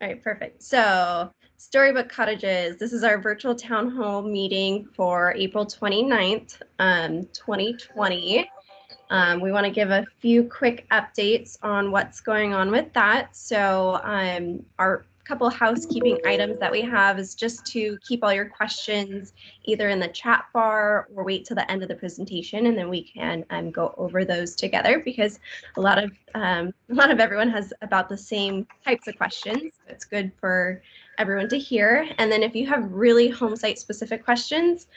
All right, perfect. So Storybook Cottages, this is our virtual town hall meeting for April 29th, 2020. We want to give a few quick updates on what's going on with that. So our couple housekeeping items that we have is just to keep all your questions either in the chat bar or wait till the end of the presentation, and then we can go over those together, because a lot of everyone has about the same types of questions. It's good for everyone to hear. And then if you have really home site specific questions,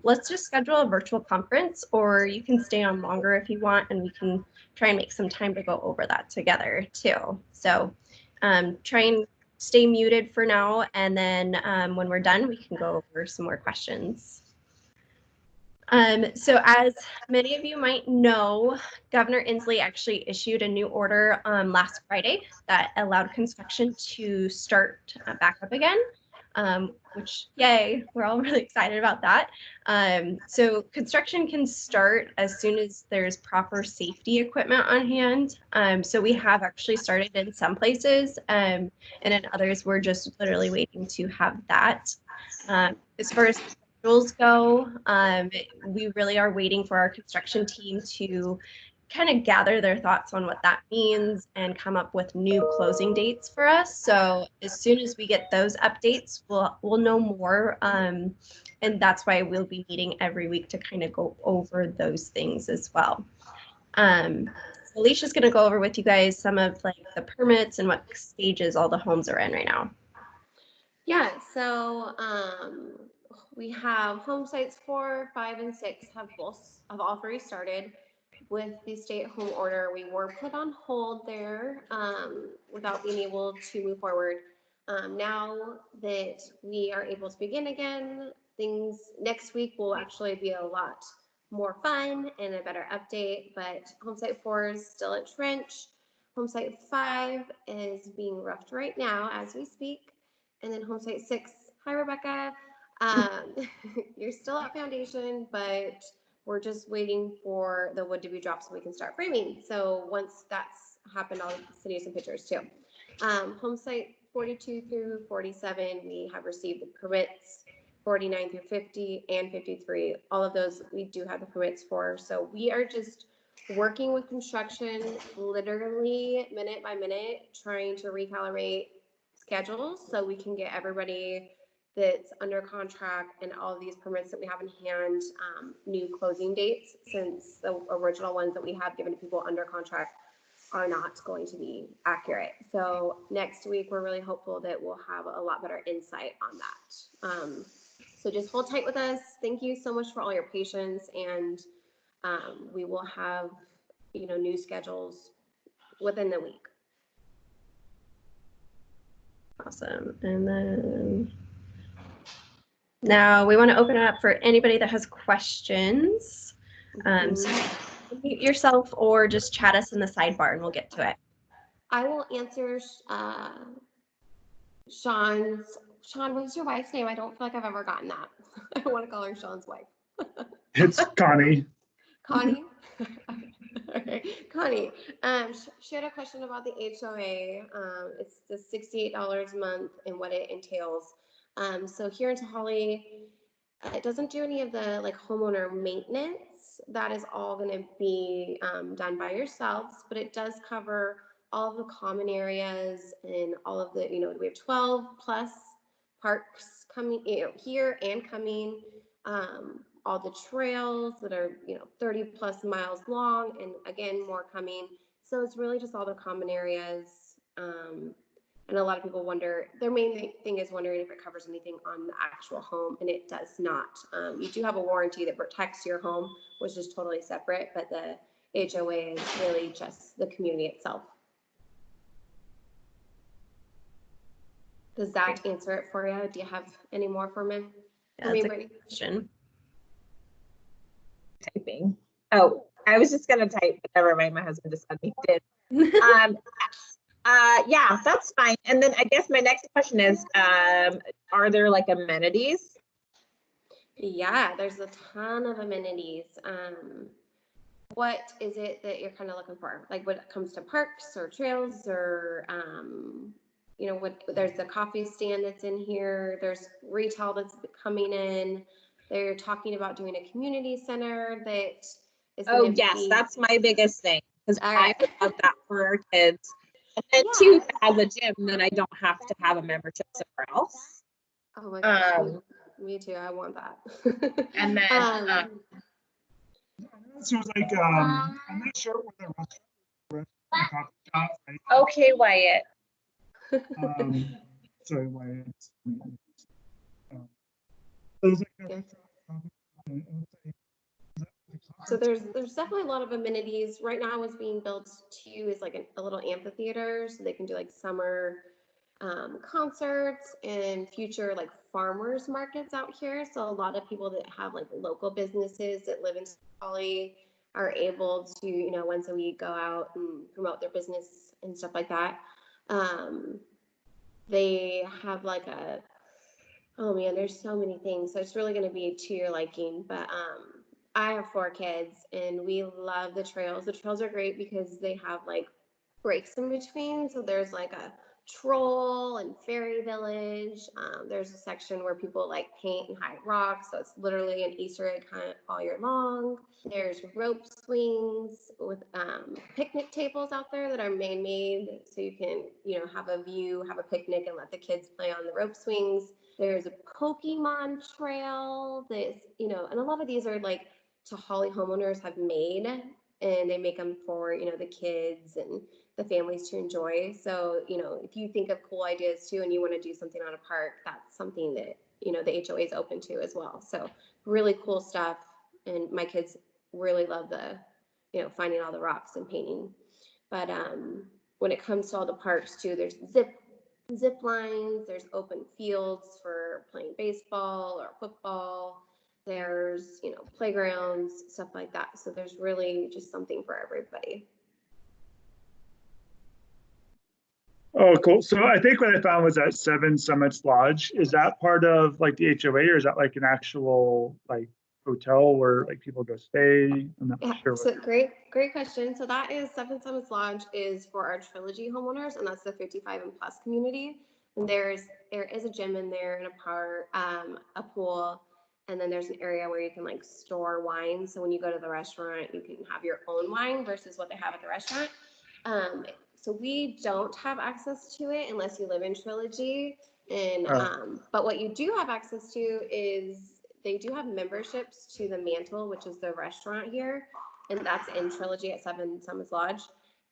let's just schedule a virtual conference, or you can stay on longer if you want, and we can try and make some time to go over that together too. So try and stay muted for now, and then when we're done, we can go over some more questions. So as many of you might know, Governor Inslee actually issued a new order last Friday that allowed construction to start back up again, which, yay, we're all really excited about that. So construction can start as soon as there's proper safety equipment on hand. So we have actually started in some places, and in others, we're just literally waiting to have that. As far as rules go, we really are waiting for our construction team to kind of gather their thoughts on what that means and come up with new closing dates for us. So as soon as we get those updates, we'll know more, and that's why we'll be meeting every week to kind of go over those things as well. Alicia's going to go over with you guys some of like the permits and what stages all the homes are in right now. Yeah, so we have home sites 4, 5, and 6 have all three started. With the stay-at-home order, we were put on hold there without being able to move forward. Now that we are able to begin again, things next week will actually be a lot more fun and a better update. But home site 4 is still at Trench. Home site 5 is being roughed right now as we speak. And then home site 6, hi Rebecca, you're still at foundation, but we're just waiting for the wood to be dropped so we can start framing. So once that's happened, I'll send you some pictures too. Home site 42 through 47, we have received the permits. 49 through 50 and 53, all of those we do have the permits for. So we are just working with construction, literally minute by minute, trying to recalibrate schedules so we can get everybody that's under contract and all of these permits that we have in hand, new closing dates, since the original ones that we have given to people under contract are not going to be accurate. So next week, we're really hopeful that we'll have a lot better insight on that. So just hold tight with us. Thank you so much for all your patience, and we will have, new schedules within the week. Awesome. And then now we want to open it up for anybody that has questions. So mute yourself or just chat us in the sidebar and we'll get to it. I will answer Sean, what's your wife's name? I don't feel like I've ever gotten that. I want to call her Sean's wife. It's Connie. Connie? Okay. Connie, she had a question about the HOA. It's the $68 a month and what it entails. So here in Tehaleh, it doesn't do any of the homeowner maintenance. That is all going to be done by yourselves, but it does cover all of the common areas and all of the, we have 12 plus parks coming, here and coming, all the trails that are, 30 plus miles long, and again, more coming. So it's really just all the common areas. And a lot of people wonder, their main thing is wondering if it covers anything on the actual home, and it does not. You do have a warranty that protects your home, which is totally separate, but the HOA is really just the community itself. Does that answer it for you? Do you have any more for me? Yeah, that's a good question. Typing. Oh, I was just gonna type, but never mind. My husband just said he did. Yeah, that's fine. And then I guess my next question is, are there amenities? Yeah, there's a ton of amenities. What is it that you're kind of looking for? Like when it comes to parks or trails or you know, there's the coffee stand that's in here. There's retail that's coming in. They're talking about doing a community center that is Oh, going to yes, be. that's my biggest thing, because All I right. would love that for our kids. And then Yeah. too, as a gym, then I don't have to have a membership somewhere else. Oh my gosh, Um, me too. I want that. And then, So it's like, I'm not sure what the restaurant, coffee shop, right? okay, Wyatt. Sorry, why it's. There's like a Yeah. restaurant, and it looks like- is that like So conference there's definitely a lot of amenities. Right now what's being built too is like a little amphitheater, so they can do like summer concerts and future like farmers markets out here. So a lot of people that have like local businesses that live in Tehaleh are able to, you know, once a week go out and promote their business and stuff like that. They have like oh man, there's so many things. So it's really going to be to your liking. But I have 4 kids and we love the trails. The trails are great because they have like breaks in between. So there's like a troll and fairy village. There's a section where people like paint and hide rocks. So it's literally an Easter egg hunt all year long. There's rope swings with picnic tables out there that are man-made. So you can, you know, have a view, have a picnic and let the kids play on the rope swings. There's a Pokemon trail that's, you know, and a lot of these are like Tehaleh homeowners have made, and they make them for, you know, the kids and the families to enjoy. So, you know, if you think of cool ideas too and you want to do something on a park, that's something that, you know, the HOA is open to as well. So really cool stuff. And my kids really love the, you know, finding all the rocks and painting. But when it comes to all the parks too, there's zip lines, there's open fields for playing baseball or football. There's, you know, playgrounds, stuff like that. So there's really just something for everybody. Oh, cool. So I think what I found was at Seven Summits Lodge. Is that part of like the HOA, or is that like an actual like hotel where like people go stay? I'm not Yeah, sure. so great question. So that is Seven Summits Lodge is for our Trilogy homeowners, and that's the 55 and plus community. And there is a gym in there and a park, a pool, and then there's an area where you can like store wine. So when you go to the restaurant, you can have your own wine versus what they have at the restaurant. So we don't have access to it unless you live in Trilogy. And but what you do have access to is they do have memberships to the Mantle, which is the restaurant here, and that's in Trilogy at Seven Summits Lodge.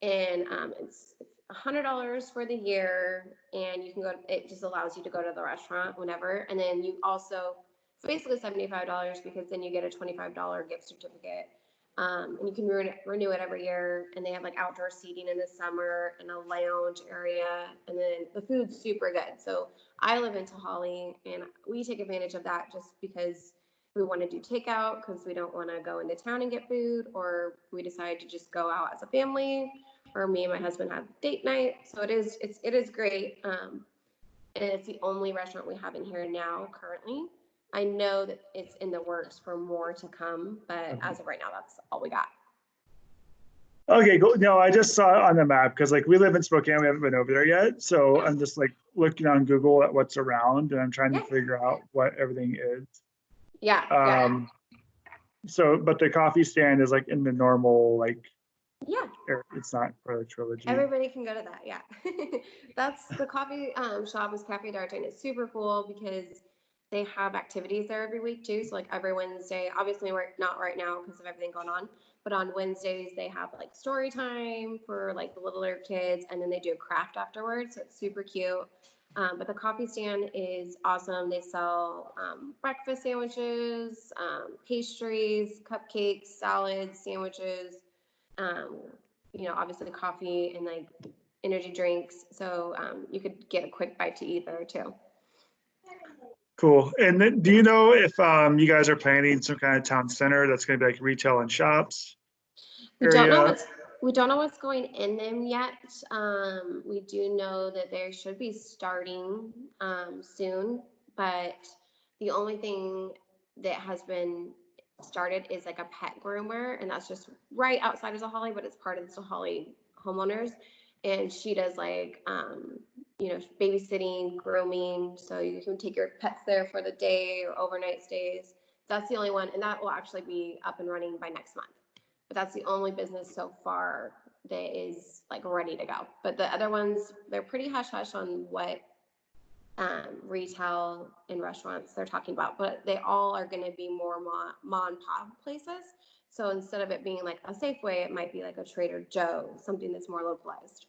And it's $100 for the year, and you can go. It just allows you to go to the restaurant whenever, and then you also it's basically $75 because then you get a $25 gift certificate. And you can renew it every year. And they have like outdoor seating in the summer and a lounge area. And then the food's super good. So I live in Tehaleh and we take advantage of that just because we want to do takeout because we don't want to go into town and get food, or we decide to just go out as a family, or me and my husband have date night. So it is great. And it's the only restaurant we have in here now currently. I know that it's in the works for more to come, but as of right now, that's all we got. Okay, cool. No, I just saw it on the map because like we live in Spokane, we haven't been over there yet. So I'm just like looking on Google at what's around, and I'm trying to figure out what everything is. Yeah. So, but the coffee stand is like in the normal like. Yeah. It's not for the Trilogy. Everybody can go to that. Yeah. That's the coffee shop is Cafe d'Arte, and it's super cool because they have activities there every week too. So like every Wednesday, obviously we're not right now because of everything going on, but on Wednesdays they have like story time for like the littler kids, and then they do a craft afterwards. So it's super cute. But the coffee stand is awesome. They sell breakfast sandwiches, pastries, cupcakes, salads, sandwiches. You know, obviously the coffee and like energy drinks. So you could get a quick bite to eat there too. Cool. And then, do you know if you guys are planning some kind of town center that's going to be like retail and shops? We don't know what's going in them yet. We do know that they should be starting soon, but the only thing that has been started is like a pet groomer, and that's just right outside of Tehaleh, but it's part of the Tehaleh homeowners. And she does like babysitting, grooming, so you can take your pets there for the day or overnight stays. That's the only one, and that will actually be up and running by next month. But that's the only business so far that is like ready to go. But the other ones, they're pretty hush hush on what retail and restaurants they're talking about, but they all are going to be more mom and pop places. So instead of it being like a Safeway, it might be like a Trader Joe, something that's more localized.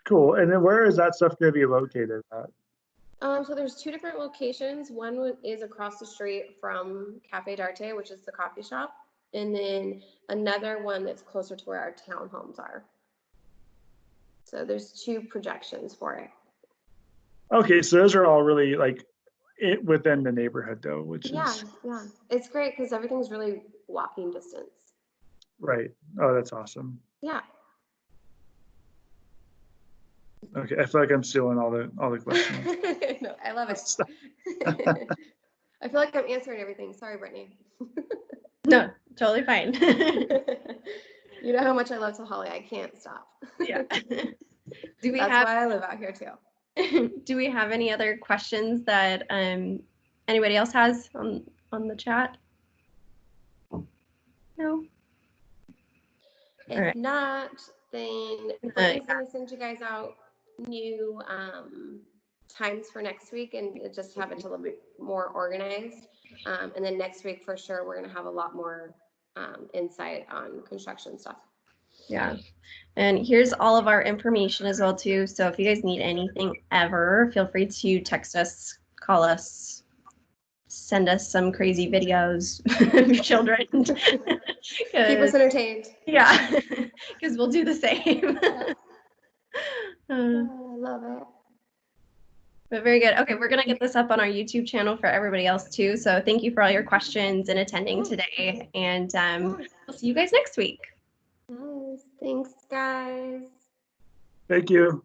Cool. And then where is that stuff going to be located at? So there's 2 different locations. One is across the street from Cafe d'Arte, which is the coffee shop, and then another one that's closer to where our townhomes are. So there's 2 projections for it. Okay, so those are all really like within the neighborhood though, which Yeah, is yeah. It's great because everything's really walking distance. right. Oh, that's awesome. Yeah. Okay, I feel like I'm stealing all the questions. No, I love it. I feel like I'm answering everything. Sorry, Brittany. No, totally fine. You know how much I love Tehaleh. I can't stop. Yeah. Do we That's have why I live out here too. do we have any other questions that anybody else has on the chat? No. If right. not, then Brittany's gonna send you guys out new times for next week and just have it a little bit more organized. And then next week for sure we're gonna have a lot more insight on construction stuff. Yeah. And here's all of our information as well too. So if you guys need anything ever, feel free to text us, call us, send us some crazy videos of your children. Keep us entertained. Yeah, because we'll do the same. I love it. But very good. Okay, we're going to get this up on our YouTube channel for everybody else too. So thank you for all your questions and attending today. And we'll see you guys next week. Yes, thanks, guys. Thank you.